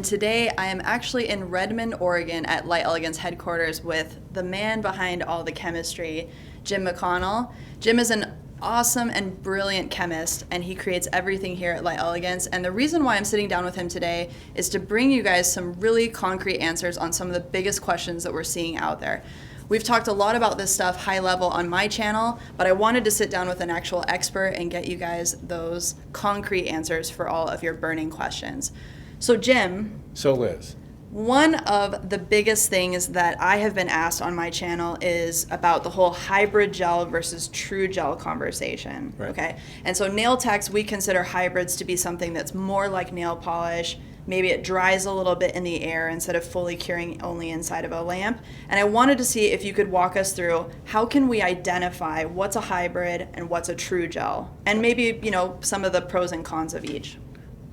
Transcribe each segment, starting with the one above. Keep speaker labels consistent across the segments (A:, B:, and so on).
A: today I am actually in Redmond, Oregon at Light Elegance headquarters with the man behind all the chemistry, Jim McConnell. Jim is an awesome and brilliant chemist, and he creates everything here at Light Elegance. And the reason why I'm sitting down with him today is to bring you guys some really concrete answers on some of the biggest questions that we're seeing out there. We've talked a lot about this stuff high level on my channel, but I wanted to sit down with an actual expert and get you guys those concrete answers for all of your burning questions. So Jim.
B: So Liz.
A: One of the biggest things that I have been asked on my channel is about the whole hybrid gel versus true gel conversation.
B: Right.
A: Okay. And so nail techs, we consider hybrids to be something that's more like nail polish. Maybe it dries a little bit in the air instead of fully curing only inside of a lamp. And I wanted to see if you could walk us through how can we identify what's a hybrid and what's a true gel, and maybe, some of the pros and cons of each.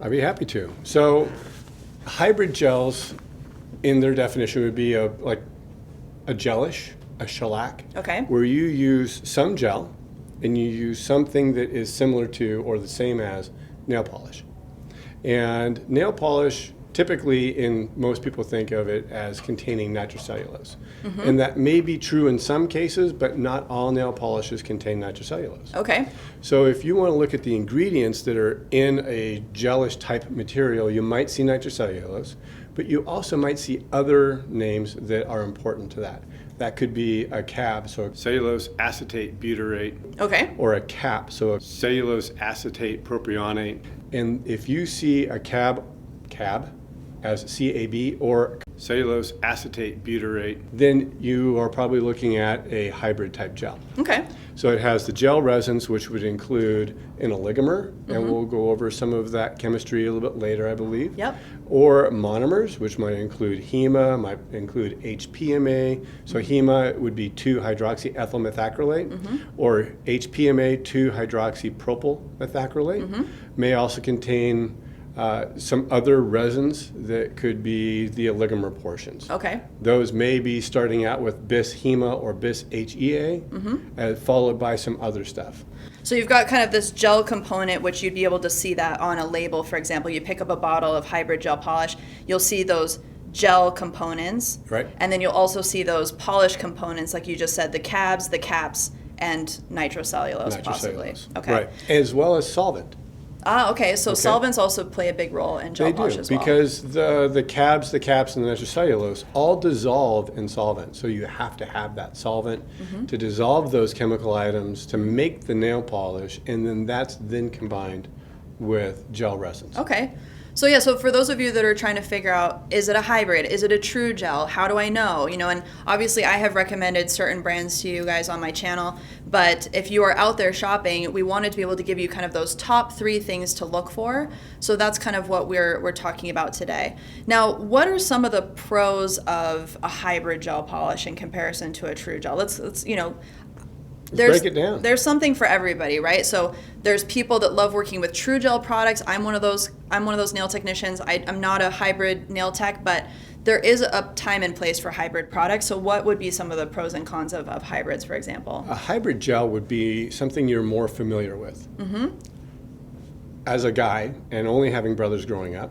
B: I'd be happy to. So hybrid gels, in their definition, would be like a gelish, a shellac,
A: Okay.
B: where you use some gel and you use something that is similar to or the same as nail polish. And nail polish, typically, most people think of it as containing nitrocellulose. Mm-hmm. And that may be true in some cases, but not all nail polishes contain nitrocellulose.
A: Okay.
B: So if you want to look at the ingredients that are in a gelish type material, you might see nitrocellulose, but you also might see other names that are important to that. That could be a CAB, so cellulose acetate butyrate.
A: Okay.
B: Or a CAP, so a cellulose acetate propionate. And if you see a CAB as CAB or cellulose acetate butyrate, then you are probably looking at a hybrid type gel.
A: Okay.
B: So it has the gel resins, which would include an oligomer, and we'll go over some of that chemistry a little bit later, I believe.
A: Yep.
B: Or monomers, which might include HEMA, might include HPMA. So HEMA would be 2-hydroxyethyl methacrylate, or HPMA, 2-hydroxypropyl methacrylate. May also contain some other resins that could be the oligomer portions.
A: Okay.
B: Those may be starting out with bis-HEMA or bis-HEA, followed by some other stuff.
A: So you've got kind of this gel component, which you'd be able to see that on a label. For example, you pick up a bottle of hybrid gel polish, you'll see those gel components.
B: Right.
A: And then you'll also see those polish components, like you just said, the CABs, the caps, and nitrocellulose, possibly. Okay.
B: Right, as well as solvent.
A: Okay. So solvents also play a big role in gel polish as well.
B: Because the CABs, the caps, and the nitrocellulose all dissolve in solvent. So you have to have that solvent to dissolve those chemical items to make the nail polish, and then that's then combined with gel resins.
A: Okay. So for those of you that are trying to figure out, is it a hybrid? Is it a true gel? How do I know? And obviously I have recommended certain brands to you guys on my channel, but if you are out there shopping, we wanted to be able to give you kind of those top 3 things to look for. So that's kind of what we're talking about today. Now, what are some of the pros of a hybrid gel polish in comparison to a true gel? Let's
B: break it down.
A: There's something for everybody, right? So there's people that love working with true gel products. I'm one of those nail technicians. I'm not a hybrid nail tech, but there is a time and place for hybrid products. So what would be some of the pros and cons of hybrids, for example?
B: A hybrid gel would be something you're more familiar with. As a guy, and only having brothers growing up,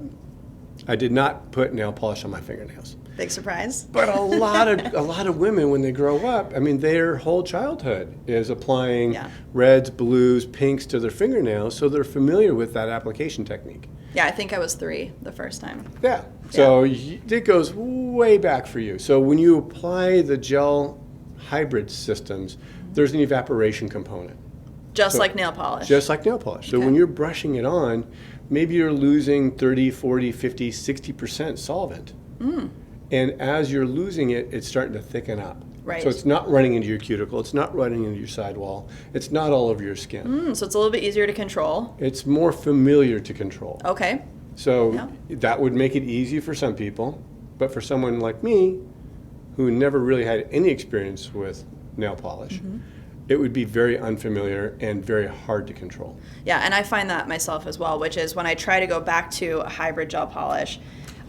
B: I did not put nail polish on my fingernails.
A: Big surprise.
B: But a lot of women, when they grow up, their whole childhood is applying reds, blues, pinks to their fingernails, so they're familiar with that application technique.
A: Yeah, I think I was 3 the first time.
B: Yeah, so it goes way back for you. So when you apply the gel hybrid systems, there's an evaporation component.
A: Just like nail polish.
B: Just like nail polish. So when you're brushing it on, maybe you're losing 30, 40, 50, 60% solvent. And as you're losing it, it's starting to thicken up.
A: Right.
B: So it's not running into your cuticle, it's not running into your sidewall, it's not all over your skin.
A: So it's a little bit easier to control.
B: It's more familiar to control.
A: Okay.
B: So that would make it easy for some people, but for someone like me, who never really had any experience with nail polish, it would be very unfamiliar and very hard to control.
A: Yeah, and I find that myself as well, which is when I try to go back to a hybrid gel polish,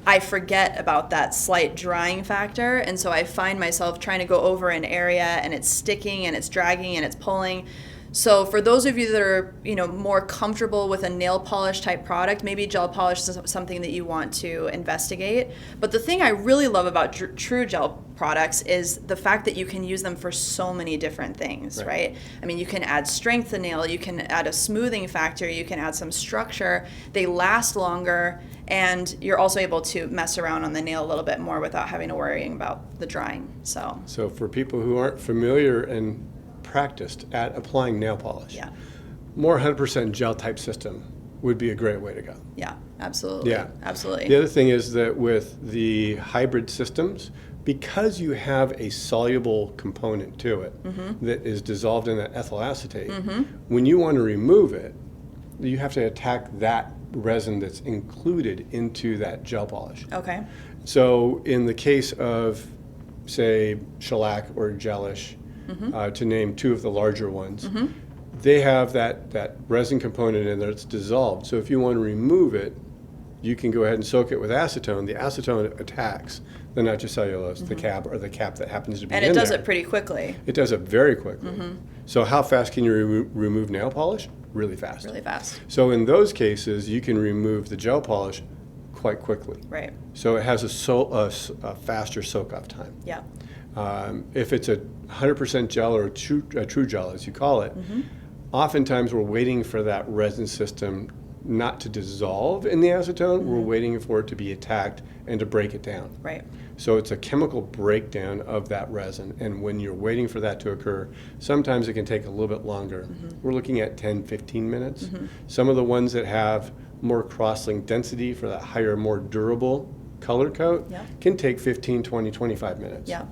A: I forget about that slight drying factor, and so I find myself trying to go over an area and it's sticking and it's dragging and it's pulling. So for those of you that are, more comfortable with a nail polish type product, maybe gel polish is something that you want to investigate. But the thing I really love about true gel products is the fact that you can use them for so many different things, right? I mean, you can add strength to nail, you can add a smoothing factor, you can add some structure. They last longer, and you're also able to mess around on the nail a little bit more without having to worry about the drying.
B: So for people who aren't familiar and practiced at applying nail polish, more 100% gel type system would be a great way to go.
A: Yeah, absolutely.
B: Yeah,
A: absolutely.
B: The other thing is that with the hybrid systems, because you have a soluble component to it that is dissolved in that ethyl acetate, when you want to remove it, you have to attack that resin that's included into that gel polish.
A: Okay.
B: So in the case of, say, shellac or gelish, to name two of the larger ones, they have that resin component in there that's dissolved. So if you want to remove it, you can go ahead and soak it with acetone. The acetone attacks the nitrocellulose, the cap, or the cap that happens to be in there.
A: And it does it pretty quickly.
B: It does it very quickly. So how fast can you remove nail polish? Really fast.
A: Really fast.
B: So in those cases, you can remove the gel polish quite quickly.
A: Right.
B: So it has a faster soak-off time.
A: Yeah.
B: If it's a 100% gel or a true gel, as you call it, oftentimes we're waiting for that resin system not to dissolve in the acetone. We're waiting for it to be attacked and to break it down.
A: Right.
B: So it's a chemical breakdown of that resin, and when you're waiting for that to occur, sometimes it can take a little bit longer. We're looking at 10, 15 minutes. Some of the ones that have more cross-link density for that higher, more durable color coat can take 15, 20, 25 minutes.
A: Yeah.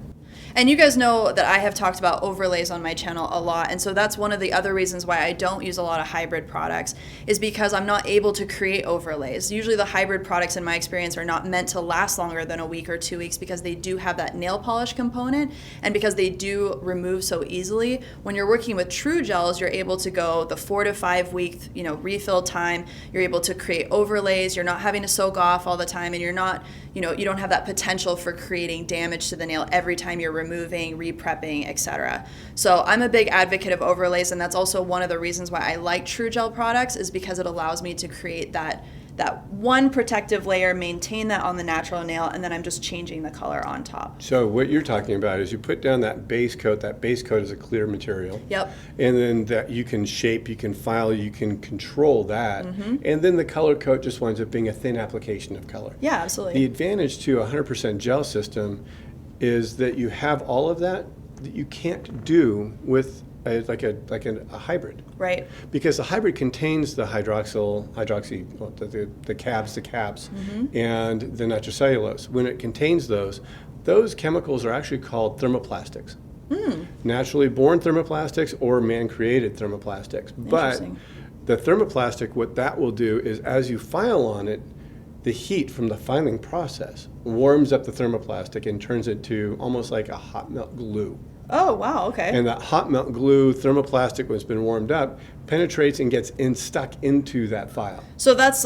A: And you guys know that I have talked about overlays on my channel a lot, and so that's one of the other reasons why I don't use a lot of hybrid products, is because I'm not able to create overlays. Usually the hybrid products, in my experience, are not meant to last longer than a week or 2 weeks because they do have that nail polish component, and because they do remove so easily. When you're working with true gels, you're able to go the 4 to 5 week refill time. You're able to create overlays. You're not having to soak off all the time, and you're not, you don't have that potential for creating damage to the nail every time you're removing, re-prepping, etc. So I'm a big advocate of overlays, and that's also one of the reasons why I like true gel products, is because it allows me to create that one protective layer, maintain that on the natural nail, and then I'm just changing the color on top.
B: So what you're talking about is you put down that base coat. That base coat is a clear material.
A: Yep.
B: And then that you can shape, you can file, you can control that. And then the color coat just winds up being a thin application of color.
A: Yeah, absolutely.
B: The advantage to a 100% gel system is that you have all of that you can't do with a hybrid.
A: Right.
B: Because the hybrid contains the the caps, and the nitrocellulose. When it contains those chemicals are actually called thermoplastics. Naturally born thermoplastics or man-created thermoplastics. But the thermoplastic, what that will do is as you file on it, the heat from the filing process warms up the thermoplastic and turns it to almost like a hot melt glue.
A: Oh, wow, okay.
B: And that hot melt glue thermoplastic, when it's been warmed up, penetrates and gets stuck into that file.
A: So that's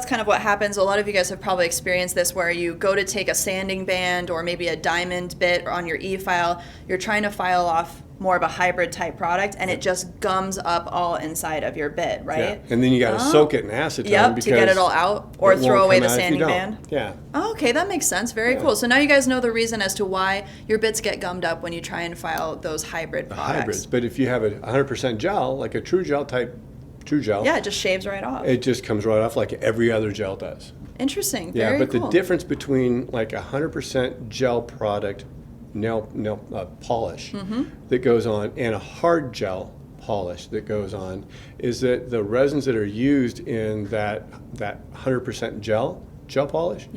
A: kind of what happens. A lot of you guys have probably experienced this, where you go to take a sanding band or maybe a diamond bit on your e-file. You're trying to file off more of a hybrid type product, and it just gums up all inside of your bit, right?
B: Yeah. And then you got to soak it in acetone
A: to get it all out, or throw away the sanding band.
B: Yeah.
A: Oh, okay, that makes sense. Very cool. So now you guys know the reason as to why your bits get gummed up when you try and file those hybrid products.
B: Hybrids, but if you have a 100% gel, like a true gel,
A: yeah, it just shaves right off.
B: It just comes right off like every other gel does.
A: Interesting.
B: Yeah,
A: Very
B: but
A: cool.
B: the difference between like a 100% gel product nail polish that goes on and a hard gel polish that goes on is that the resins that are used in that 100% gel polish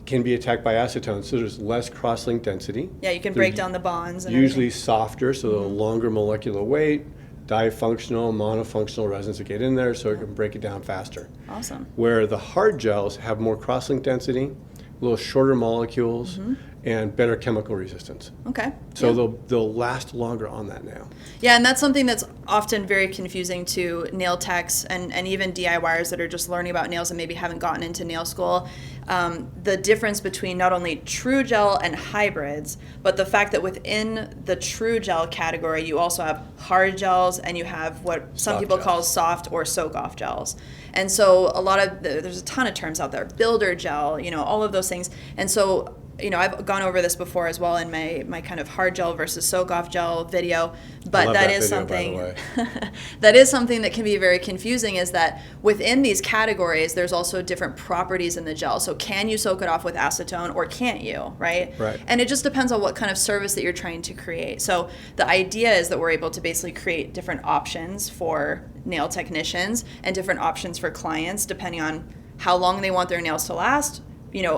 B: can be attacked by acetone, so there's less cross-link density.
A: Yeah, you can break down the bonds. And
B: usually
A: everything.
B: softer, so the longer molecular weight, difunctional, monofunctional resins that get in there, so it can break it down faster.
A: Awesome.
B: Where the hard gels have more cross-link density, a little shorter molecules, and better chemical resistance.
A: Okay.
B: So
A: Yeah.
B: they'll last longer on that nail.
A: Yeah, and that's something that's often very confusing to nail techs and even DIYers that are just learning about nails and maybe haven't gotten into nail school. The difference between not only true gel and hybrids, but the fact that within the true gel category, you also have hard gels and you have what some
B: Soft
A: people call
B: gels.
A: soft or soak-off gels. And so there's a ton of terms out there, builder gel, all of those things. And so I've gone over this before as well in my kind of hard gel versus soak-off gel video, but
B: love
A: that
B: that
A: is
B: video,
A: something
B: by the way.
A: that is something that can be very confusing, is that within these categories, there's also different properties in the gel. So can you soak it off with acetone or can't you, right?
B: Right.
A: And it just depends on what kind of service that you're trying to create. So the idea is that we're able to basically create different options for nail technicians and different options for clients depending on how long they want their nails to last,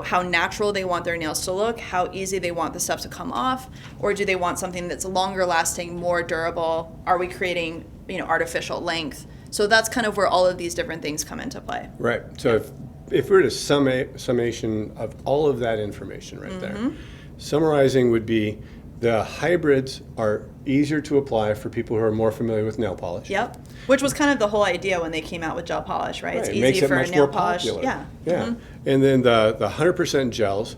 A: how natural they want their nails to look, how easy they want the stuff to come off, or do they want something that's longer lasting, more durable? Are we creating, artificial length? So that's kind of where all of these different things come into play.
B: Right. So if we were to summation of all of that information right there, summarizing would be the hybrids are easier to apply for people who are more familiar with nail polish.
A: Yep. Which was kind of the whole idea when they came out with gel polish, right? It's
B: It
A: easy
B: makes it
A: for
B: much
A: nail
B: more
A: polish.
B: popular.
A: Yeah.
B: Yeah. And then the 100% gels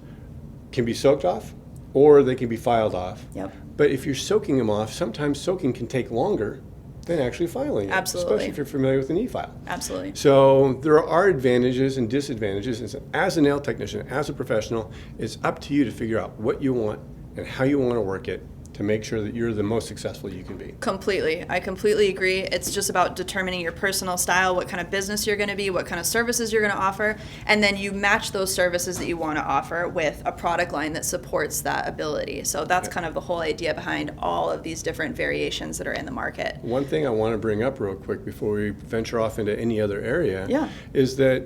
B: can be soaked off or they can be filed off.
A: Yep.
B: But if you're soaking them off, sometimes soaking can take longer than actually filing it.
A: Absolutely.
B: Especially if you're familiar with an e-file.
A: Absolutely.
B: So there are advantages and disadvantages. And so as a nail technician, as a professional, it's up to you to figure out what you want and how you want to work it to make sure that you're the most successful you can be.
A: Completely. I completely agree. It's just about determining your personal style, what kind of business you're going to be, what kind of services you're going to offer, and then you match those services that you want to offer with a product line that supports that ability. So that's kind of the whole idea behind all of these different variations that are in the market.
B: One thing I want to bring up real quick before we venture off into any other area
A: Yeah.
B: is that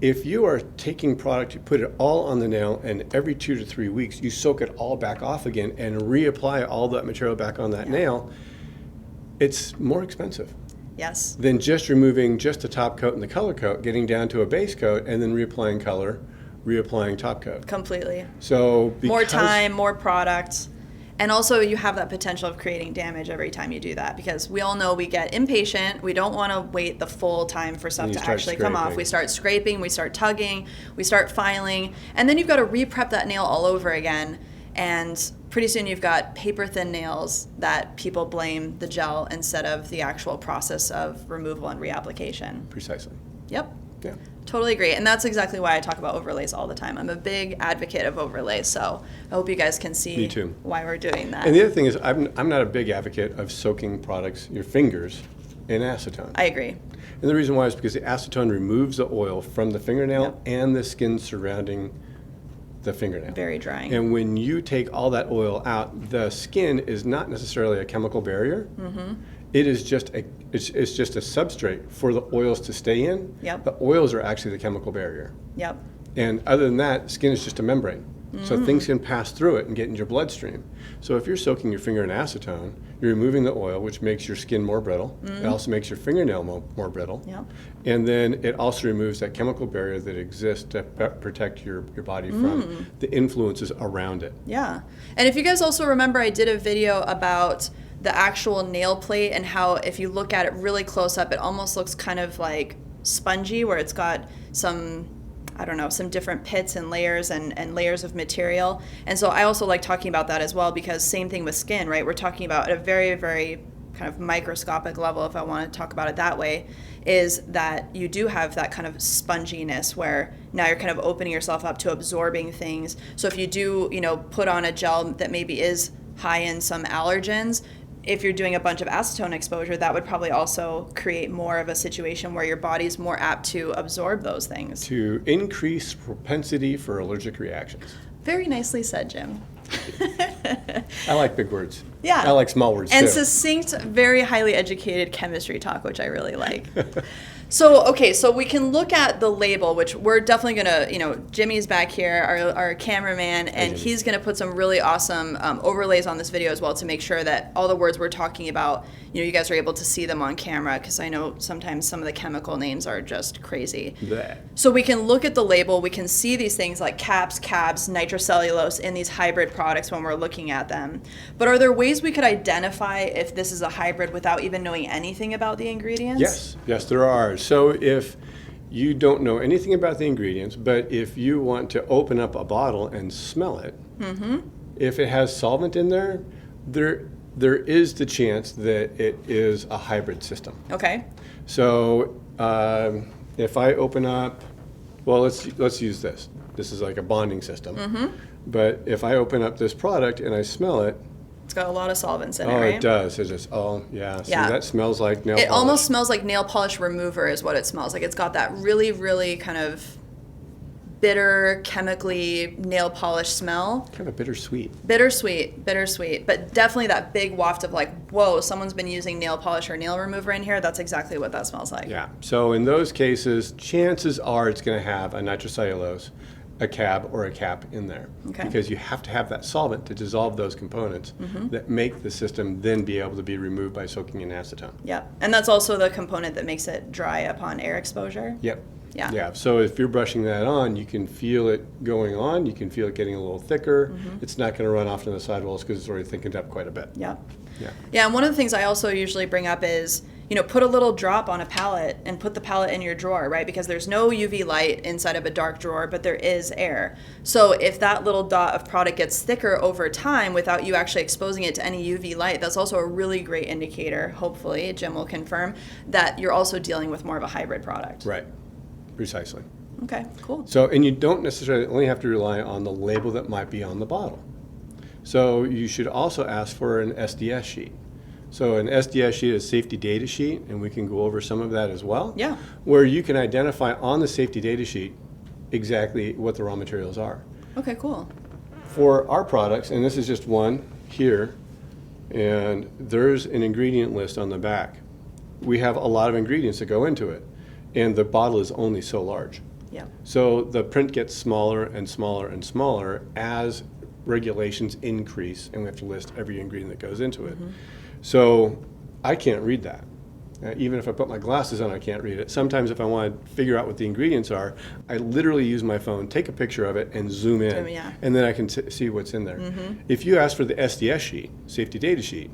B: if you are taking product, you put it all on the nail, and every 2 to 3 weeks you soak it all back off again and reapply all that material back on that nail, it's more expensive
A: Yes.
B: than just removing just the top coat and the color coat, getting down to a base coat, and then reapplying color, reapplying top coat.
A: Completely.
B: So
A: More
B: because-
A: time, more product. And also you have that potential of creating damage every time you do that, because we all know we get impatient. We don't want to wait the full time for stuff
B: And you
A: to
B: start
A: actually come off.
B: scraping.
A: We start scraping, we start tugging, we start filing, and then you've got to re-prep that nail all over again. And pretty soon you've got paper thin nails that people blame the gel instead of the actual process of removal and reapplication.
B: Precisely.
A: Yep.
B: Yeah.
A: Totally agree. And that's exactly why I talk about overlays all the time. I'm a big advocate of overlays, so I hope you guys can see
B: Me too.
A: why we're doing that.
B: And the other thing is, I'm not a big advocate of soaking products, your fingers, in acetone.
A: I agree.
B: And the reason why is because the acetone removes the oil from the fingernail
A: Yep.
B: and the skin surrounding the fingernail.
A: Very drying.
B: And when you take all that oil out, the skin is not necessarily a chemical barrier. It is just it's just a substrate for the oils to stay in.
A: Yep.
B: The oils are actually the chemical barrier.
A: Yep.
B: And other than that, skin is just a membrane. So things can pass through it and get in your bloodstream. So if you're soaking your finger in acetone, you're removing the oil, which makes your skin more brittle. It also makes your fingernail more brittle.
A: Yep.
B: And then it also removes that chemical barrier that exists to protect your body from the influences around it.
A: Yeah. And if you guys also remember, I did a video about the actual nail plate and how if you look at it really close up, it almost looks kind of like spongy, where it's got some, I don't know, some different pits and layers and layers of material. And so I also like talking about that as well, because same thing with skin, right? We're talking about at a very, very kind of microscopic level, if I want to talk about it that way, is that you do have that kind of sponginess where now you're kind of opening yourself up to absorbing things. So if you do, put on a gel that maybe is high in some allergens, if you're doing a bunch of acetone exposure, that would probably also create more of a situation where your body's more apt to absorb those things.
B: To increase propensity for allergic reactions.
A: Very nicely said, Jim.
B: I like big words.
A: Yeah.
B: I like small words
A: And
B: too.
A: succinct, very highly educated chemistry talk, which I really like. So, okay, so we can look at the label, which we're definitely going to, Jimmy's back here, our cameraman, and he's going to put some really awesome overlays on this video as well to make sure that all the words we're talking about, you guys are able to see them on camera, because I know sometimes some of the chemical names are just crazy.
B: Blech.
A: So we can look at the label, we can see these things like caps, cabs, nitrocellulose in these hybrid products when we're looking at them. But are there ways we could identify if this is a hybrid without even knowing anything about the ingredients?
B: Yes, there are. So if you don't know anything about the ingredients, but if you want to open up a bottle and smell it, if it has solvent in there, there is the chance that it is a hybrid system.
A: Okay.
B: So if I open up, well, let's use this. This is like a bonding system. But if I open up this product and I smell it,
A: it's got a lot of solvents in it,
B: oh,
A: right?
B: it does. It just, yeah. See,
A: Yeah.
B: that smells like nail
A: It
B: polish.
A: almost smells like nail polish remover is what it smells like. It's got that really, really kind of bitter, chemically nail polish smell.
B: Kind of bittersweet.
A: Bittersweet, but definitely that big waft of like, whoa, someone's been using nail polish or nail remover in here. That's exactly what that smells like.
B: Yeah. So in those cases, chances are it's going to have a nitrocellulose, a cab, or a cap in there.
A: Okay.
B: Because you have to have that solvent to dissolve those components that make the system then be able to be removed by soaking in acetone.
A: Yep. And that's also the component that makes it dry upon air exposure.
B: Yep.
A: Yeah.
B: Yeah. So if you're brushing that on, you can feel it going on. You can feel it getting a little thicker. It's not going to run off to the sidewalls because it's already thickened up quite a bit.
A: Yep.
B: Yeah.
A: Yeah, and one of the things I also usually bring up is, put a little drop on a palette and put the palette in your drawer, right? Because there's no UV light inside of a dark drawer, but there is air. So if that little dot of product gets thicker over time without you actually exposing it to any UV light, that's also a really great indicator, hopefully, Jim will confirm, that you're also dealing with more of a hybrid product.
B: Right. Precisely.
A: Okay, cool.
B: So, and you don't necessarily only have to rely on the label that might be on the bottle. So you should also ask for an SDS sheet. So an SDS sheet is a safety data sheet, and we can go over some of that as well.
A: Yeah.
B: Where you can identify on the safety data sheet exactly what the raw materials are.
A: Okay, cool.
B: For our products, and this is just one here, and there's an ingredient list on the back. We have a lot of ingredients that go into it, and the bottle is only so large.
A: Yeah.
B: So the print gets smaller and smaller and smaller as regulations increase, and we have to list every ingredient that goes into it. So I can't read that. Even if I put my glasses on, I can't read it. Sometimes if I want to figure out what the ingredients are, I literally use my phone, take a picture of it, and zoom in,
A: Yeah.
B: and then I can see what's in there. If you ask for the SDS sheet, safety data sheet,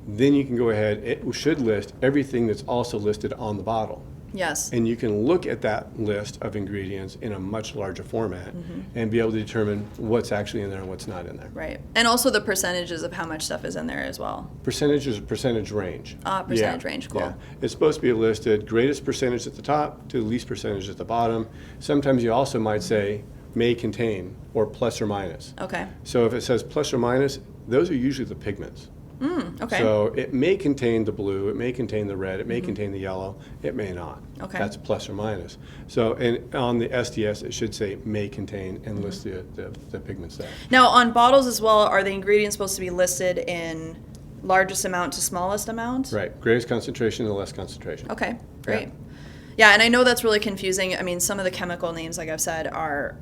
B: then you can go ahead, it should list everything that's also listed on the bottle.
A: Yes.
B: And you can look at that list of ingredients in a much larger format and be able to determine what's actually in there and what's not in there.
A: Right. And also the percentages of how much stuff is in there as well.
B: Percentage is a percentage range.
A: Percentage range, cool.
B: Yeah. It's supposed to be listed greatest percentage at the top to least percentage at the bottom. Sometimes you also might say may contain or plus or minus.
A: Okay.
B: So if it says plus or minus, those are usually the pigments.
A: Okay.
B: So it may contain the blue, it may contain the red, it may contain the yellow, it may not.
A: Okay.
B: That's plus or minus. So and on the SDS, it should say may contain and list the pigments there.
A: Now, on bottles as well, are the ingredients supposed to be listed in largest amount to smallest amount?
B: Right. Greatest concentration to less concentration.
A: Okay, great. Yeah, and I know that's really confusing. I mean, some of the chemical names, like I've said, are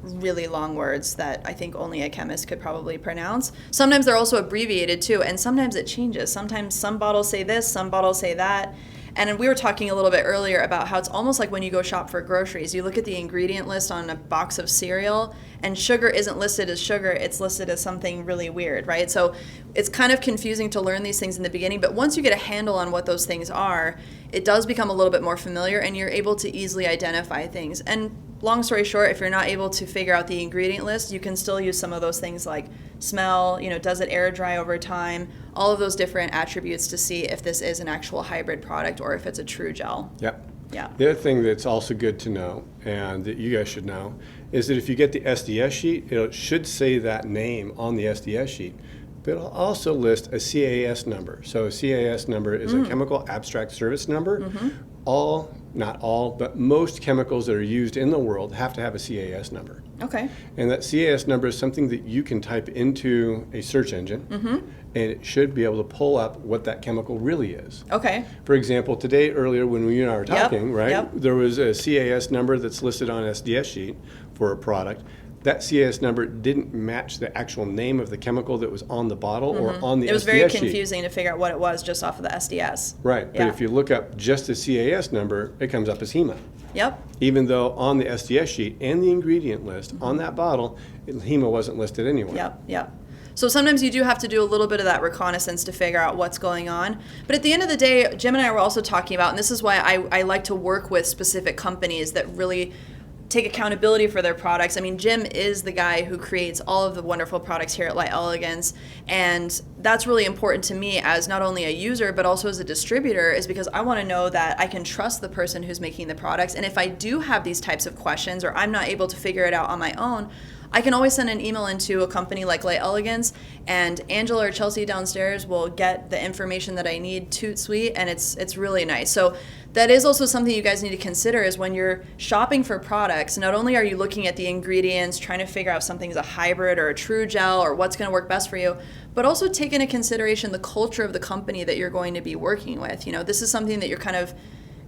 A: really long words that I think only a chemist could probably pronounce. Sometimes they're also abbreviated too, and sometimes it changes. Sometimes some bottles say this, some bottles say that. And we were talking a little bit earlier about how it's almost like when you go shop for groceries. You look at the ingredient list on a box of cereal, and sugar isn't listed as sugar, it's listed as something really weird, right? So it's kind of confusing to learn these things in the beginning, but once you get a handle on what those things are, it does become a little bit more familiar, and you're able to easily identify things. And long story short, if you're not able to figure out the ingredient list, you can still use some of those things like smell, does it air dry over time, all of those different attributes to see if this is an actual hybrid product or if it's a true gel.
B: Yep.
A: Yeah.
B: The other thing that's also good to know, and that you guys should know, is that if you get the SDS sheet, it should say that name on the SDS sheet, but it'll also list a CAS number. So a CAS number is a chemical abstract service number. Not all, but most chemicals that are used in the world have to have a CAS number.
A: Okay.
B: And that CAS number is something that you can type into a search engine, and it should be able to pull up what that chemical really is.
A: Okay.
B: For example, today, earlier when we and I were talking, right,
A: Yep.
B: there was a CAS number that's listed on SDS sheet for a product. That CAS number didn't match the actual name of the chemical that was on the bottle or on the SDS sheet.
A: It was very confusing to figure out what it was just off of the SDS.
B: Right,
A: Yeah.
B: but if you look up just the CAS number, it comes up as HEMA.
A: Yep.
B: Even though on the SDS sheet and the ingredient list on that bottle, HEMA wasn't listed anywhere.
A: Yep. Yep. So sometimes you do have to do a little bit of that reconnaissance to figure out what's going on. But at the end of the day, Jim and I were also talking about, and this is why I like to work with specific companies that really take accountability for their products. I mean, Jim is the guy who creates all of the wonderful products here at Light Elegance, and that's really important to me as not only a user but also as a distributor, is because I want to know that I can trust the person who's making the products. And if I do have these types of questions or I'm not able to figure it out on my own, I can always send an email into a company like Light Elegance, and Angela or Chelsea downstairs will get the information that I need, toot sweet, and it's really nice. So that is also something you guys need to consider, is when you're shopping for products, not only are you looking at the ingredients, trying to figure out if something's a hybrid or a true gel or what's going to work best for you, but also take into consideration the culture of the company that you're going to be working with. You know, this is something that you're kind of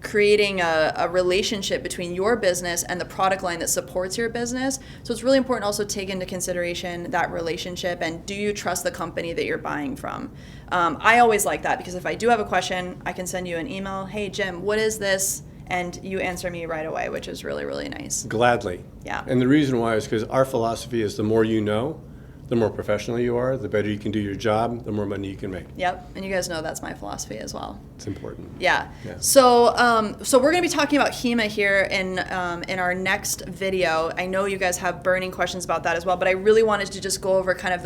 A: creating a relationship between your business and the product line that supports your business. So it's really important also to take into consideration that relationship, and do you trust the company that you're buying from? I always like that, because if I do have a question, I can send you an email, hey Jim, what is this? And you answer me right away, which is really, really nice.
B: Gladly.
A: Yeah.
B: And the reason why is because our philosophy is the more you know, the more professional you are, the better you can do your job, the more money you can make.
A: Yep, and you guys know that's my philosophy as well.
B: It's important.
A: Yeah.
B: Yeah.
A: So we're going to be talking about HEMA here in our next video. I know you guys have burning questions about that as well, but I really wanted to just go over kind of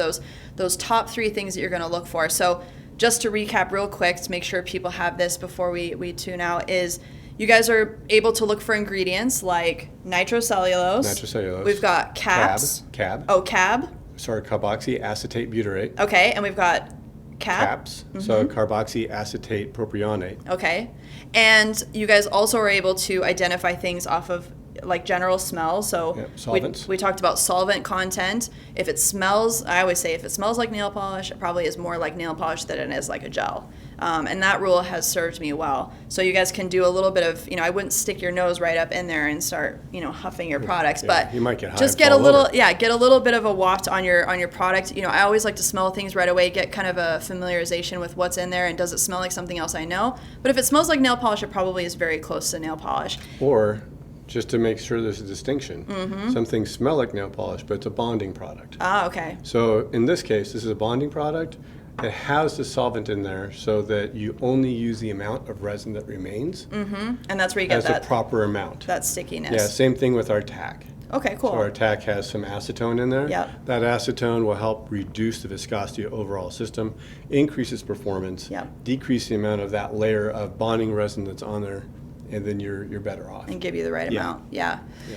A: those top 3 things that you're going to look for. So just to recap real quick, to make sure people have this before we tune out, is you guys are able to look for ingredients like nitrocellulose.
B: Nitrocellulose.
A: We've got caps.
B: Cab.
A: Oh, cab.
B: Sorry, carboxyacetate butyrate.
A: Okay, and we've got
B: Caps. So carboxyacetate propionate.
A: Okay. And you guys also are able to identify things off of like general smell. So
B: solvents.
A: we talked about solvent content. If it smells, I always say if it smells like nail polish, it probably is more like nail polish than it is like a gel. And that rule has served me well. So you guys can do a little bit of, I wouldn't stick your nose right up in there and start, huffing your products, but
B: you might get high
A: just
B: and fall over.
A: get a little bit of a waft on your product. I always like to smell things right away, get kind of a familiarization with what's in there, and does it smell like something else I know? But if it smells like nail polish, it probably is very close to nail polish.
B: Or just to make sure there's a distinction. Some things smell like nail polish, but it's a bonding product.
A: Ah, okay.
B: So in this case, this is a bonding product. It has the solvent in there so that you only use the amount of resin that remains.
A: And that's where you get
B: as a proper amount.
A: that stickiness.
B: Yeah, same thing with our tack.
A: Okay, cool.
B: So our tack has some acetone in there.
A: Yep.
B: That acetone will help reduce the viscosity of the overall system, increase its performance,
A: Yep.
B: decrease the amount of that layer of bonding resin that's on there, and then you're better off.
A: And give you the right
B: Yeah.
A: amount.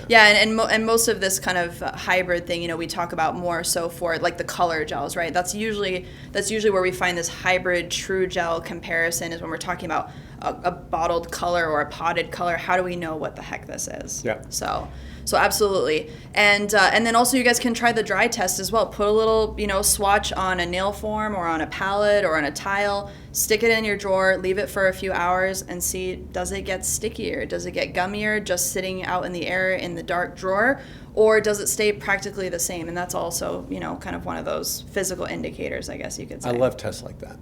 A: Yeah, and most of this kind of hybrid thing, we talk about more so for like the color gels, right? That's usually where we find this hybrid true gel comparison, is when we're talking about a bottled color or a potted color. How do we know what the heck this is?
B: Yeah.
A: So absolutely, and then also you guys can try the dry test as well. Put a little swatch on a nail form or on a palette or on a tile. Stick it in your drawer, leave it for a few hours, and see, does it get stickier? Does it get gummier just sitting out in the air in the dark drawer? Or does it stay practically the same? And that's also, kind of one of those physical indicators, I guess you could say.
B: I love tests like that.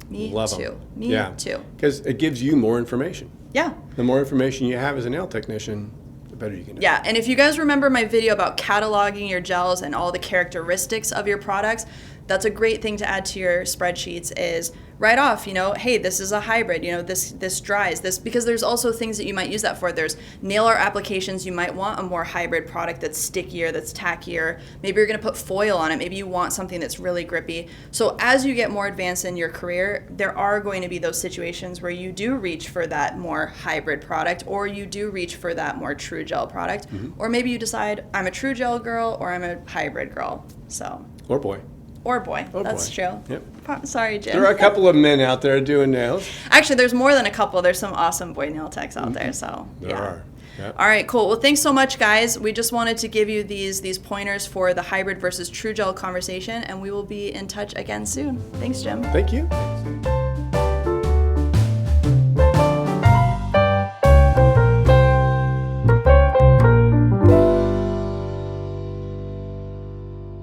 A: Me
B: Love
A: too.
B: 'em.
A: Me too.
B: Because it gives you more information.
A: Yeah.
B: The more information you have as a nail technician, the better you can do.
A: Yeah, and if you guys remember my video about cataloging your gels and all the characteristics of your products, that's a great thing to add to your spreadsheets, is write off, hey, this is a hybrid, this dries, this, because there's also things that you might use that for. There's nail art applications, you might want a more hybrid product that's stickier, that's tackier. Maybe you're gonna put foil on it, maybe you want something that's really grippy. So as you get more advanced in your career, there are going to be those situations where you do reach for that more hybrid product, or you do reach for that more true gel product, or maybe you decide, I'm a true gel girl or I'm a hybrid girl, so.
B: Or boy.
A: Or boy, that's
B: boy.
A: true.
B: Yep.
A: Sorry, Jim.
B: There are a couple of men out there doing nails.
A: Actually, there's more than a couple. There's some awesome boy nail techs out there, so
B: There are. Yeah.
A: All right, cool. Well, thanks so much, guys. We just wanted to give you these pointers for the hybrid versus true gel conversation, and we will be in touch again soon. Thanks, Jim.
B: Thank you.